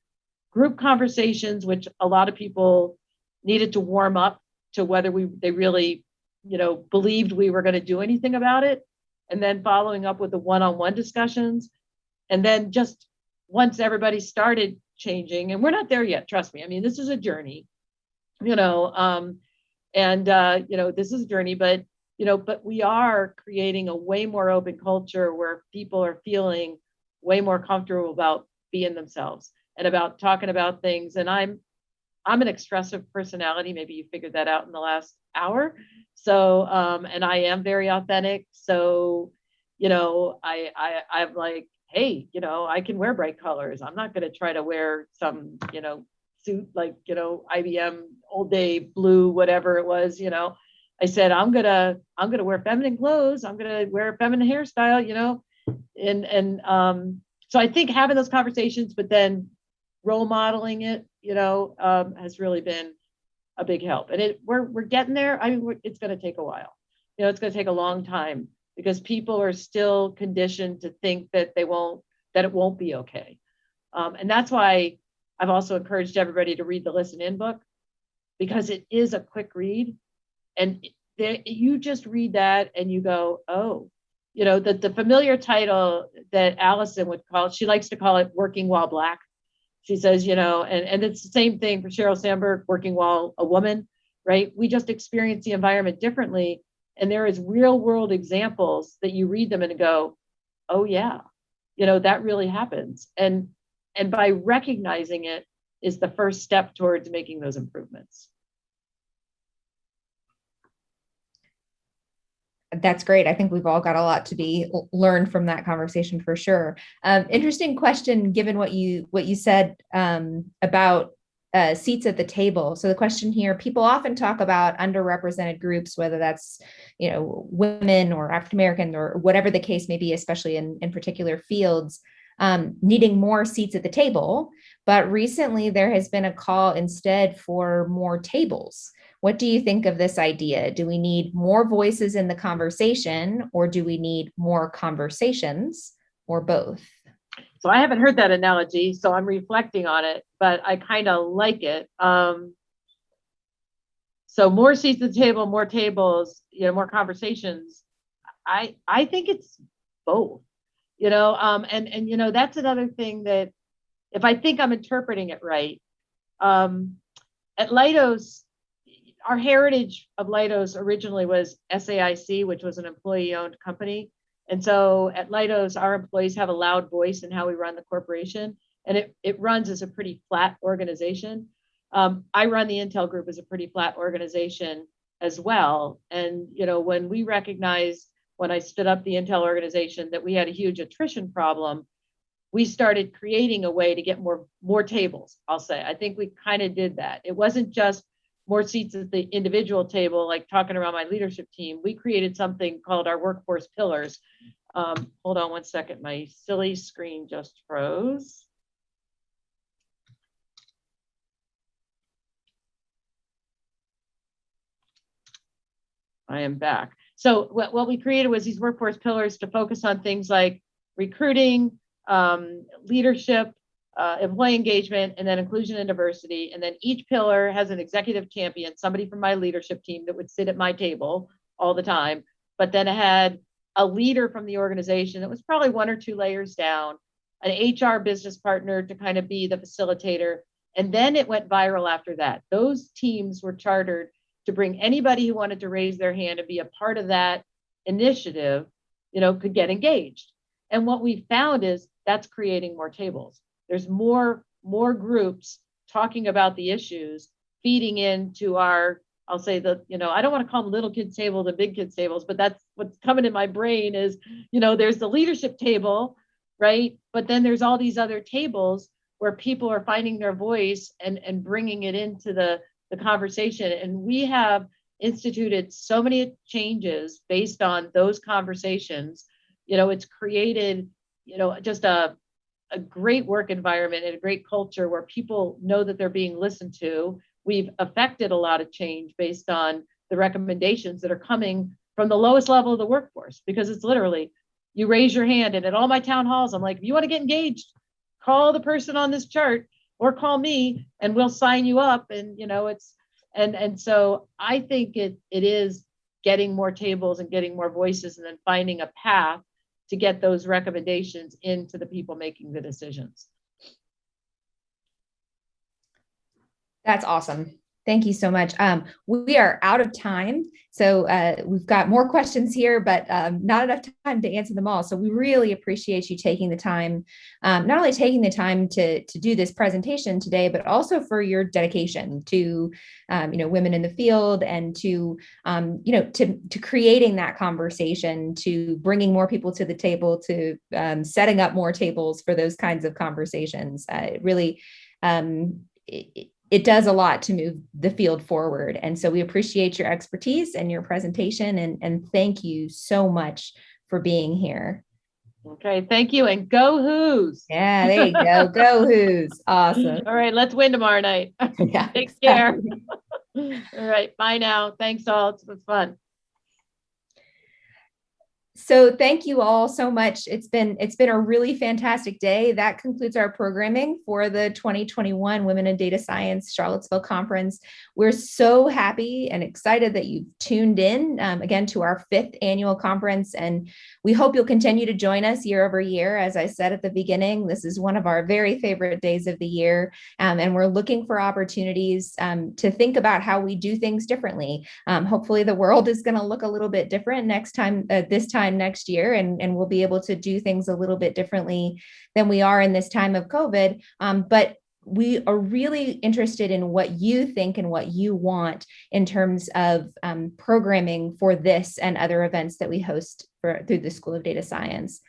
group conversations, which a lot of people needed to warm up to whether they really, believed we were going to do anything about it. And then following up with the one-on-one discussions. And then just once everybody started changing, and we're not there yet, trust me. I mean, this is a journey, this is a journey, but we are creating a way more open culture where people are feeling way more comfortable about being themselves and about talking about things. And I'm an expressive personality. Maybe you figured that out in the last hour. So, and I am very authentic. So, I'm like, hey, I can wear bright colors. I'm not going to try to wear some, suit like, IBM old day blue, whatever it was, I said, I'm gonna wear feminine clothes. I'm gonna wear a feminine hairstyle, so I think having those conversations, but then role modeling it, has really been a big help. And we're getting there. I mean, it's going to take a while. It's going to take a long time because people are still conditioned to think that it won't be okay. And that's why I've also encouraged everybody to read the Listen In book, because it is a quick read. And you just read that and you go, oh, the familiar title that Allison would call it, she likes to call it Working While Black. She says, and it's the same thing for Sheryl Sandberg, Working While a Woman, right? We just experience the environment differently. And there is real world examples that you read them and go, oh yeah, that really happens. And by recognizing it is the first step towards making those improvements. That's great. I think we've all got a lot to be learned from that conversation for sure. Interesting question, given what you said about seats at the table. So the question here: people often talk about underrepresented groups, whether that's women or African American or whatever the case may be, especially in particular fields, needing more seats at the table. But recently, there has been a call instead for more tables. What do you think of this idea? Do we need more voices in the conversation, or do we need more conversations, or both? So I haven't heard that analogy, so I'm reflecting on it, but I kind of like it. So more seats at the table, more tables, more conversations. I think it's both, and that's another thing that, if I think I'm interpreting it right, at Leidos, our heritage of Leidos originally was SAIC, which was an employee-owned company. And so at Leidos, our employees have a loud voice in how we run the corporation. And it runs as a pretty flat organization. I run the Intel group as a pretty flat organization as well. And, when we recognized, when I stood up the Intel organization, that we had a huge attrition problem, we started creating a way to get more tables, I'll say. I think we kind of did that. It wasn't just more seats at the individual table, like talking around my leadership team. We created something called our workforce pillars. Hold on one second. My silly screen just froze. I am back. So what we created was these workforce pillars to focus on things like recruiting, leadership, employee engagement, and then inclusion and diversity. And then each pillar has an executive champion, somebody from my leadership team that would sit at my table all the time. But then it had a leader from the organization that was probably one or two layers down, an HR business partner to kind of be the facilitator. And then it went viral after that. Those teams were chartered to bring anybody who wanted to raise their hand and be a part of that initiative, could get engaged. And what we found is that's creating more tables. There's more groups talking about the issues, feeding into our, I'll say I don't want to call them little kids tables and big kids tables, but that's what's coming in my brain is, there's the leadership table, right? But then there's all these other tables where people are finding their voice and bringing it into the conversation. And we have instituted so many changes based on those conversations. It's created, just a great work environment and a great culture where people know that they're being listened to. We've affected a lot of change based on the recommendations that are coming from the lowest level of the workforce, because it's literally, you raise your hand. And at all my town halls, I'm like, if you want to get engaged, call the person on this chart or call me and we'll sign you up. And, and so I think it is getting more tables and getting more voices, and then finding a path to get those recommendations into the people making the decisions. That's awesome. Thank you so much. We are out of time. So we've got more questions here, but not enough time to answer them all. So we really appreciate you taking the time, not only taking the time to do this presentation today, but also for your dedication to, women in the field, and to, to creating that conversation, to bringing more people to the table, to setting up more tables for those kinds of conversations. It really, it does a lot to move the field forward. And so we appreciate your expertise and your presentation, and thank you so much for being here. Okay, thank you, and go Who's. Yeah, there you go. Go Who's. Awesome. All right, let's win tomorrow night. Yeah, Take care. exactly. All right, bye now. Thanks all. It was fun. So thank you all so much. It's been a really fantastic day. That concludes our programming for the 2021 Women in Data Science Charlottesville Conference. We're so happy and excited that you've tuned in again to our 5th annual conference, and we hope you'll continue to join us year over year. As I said at the beginning, this is one of our very favorite days of the year, and we're looking for opportunities to think about how we do things differently. Hopefully the world is going to look a little bit different this time next year, and we'll be able to do things a little bit differently than we are in this time of COVID. But we are really interested in what you think and what you want in terms of programming for this and other events that we host through the School of Data Science.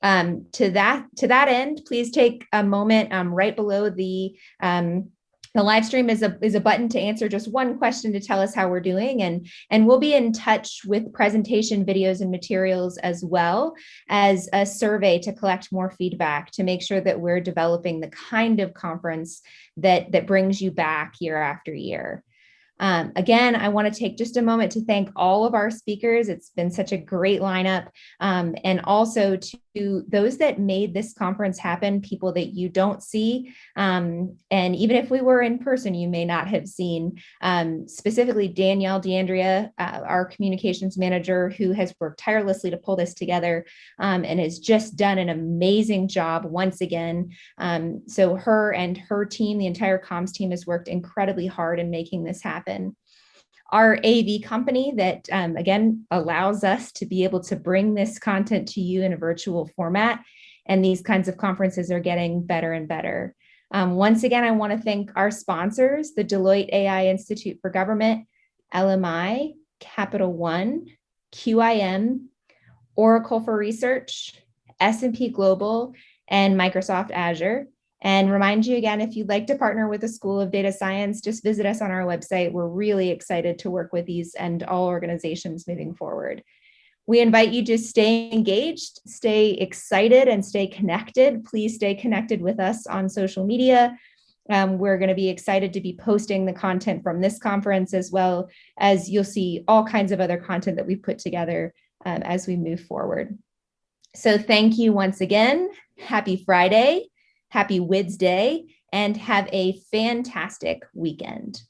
To that end, please take a moment right below the live stream is a button to answer just one question to tell us how we're doing, and we'll be in touch with presentation videos and materials, as well as a survey to collect more feedback to make sure that we're developing the kind of conference that brings you back year after year. Again, I want to take just a moment to thank all of our speakers. It's been such a great lineup, and also to those that made this conference happen, people that you don't see. And even if we were in person, you may not have seen, specifically Danielle DeAndrea, our communications manager, who has worked tirelessly to pull this together and has just done an amazing job once again. So her and her team, the entire comms team, has worked incredibly hard in making this happen. Our AV company that, again, allows us to be able to bring this content to you in a virtual format. And these kinds of conferences are getting better and better. Once again, I want to thank our sponsors, the Deloitte AI Institute for Government, LMI, Capital One, QIM, Oracle for Research, S&P Global, and Microsoft Azure. And remind you again, if you'd like to partner with the School of Data Science, just visit us on our website. We're really excited to work with these and all organizations moving forward. We invite you to stay engaged, stay excited, and stay connected. Please stay connected with us on social media. We're going to be excited to be posting the content from this conference, as well as you'll see all kinds of other content that we've put together as we move forward. So thank you once again. Happy Friday. Happy WiDS Day, and have a fantastic weekend.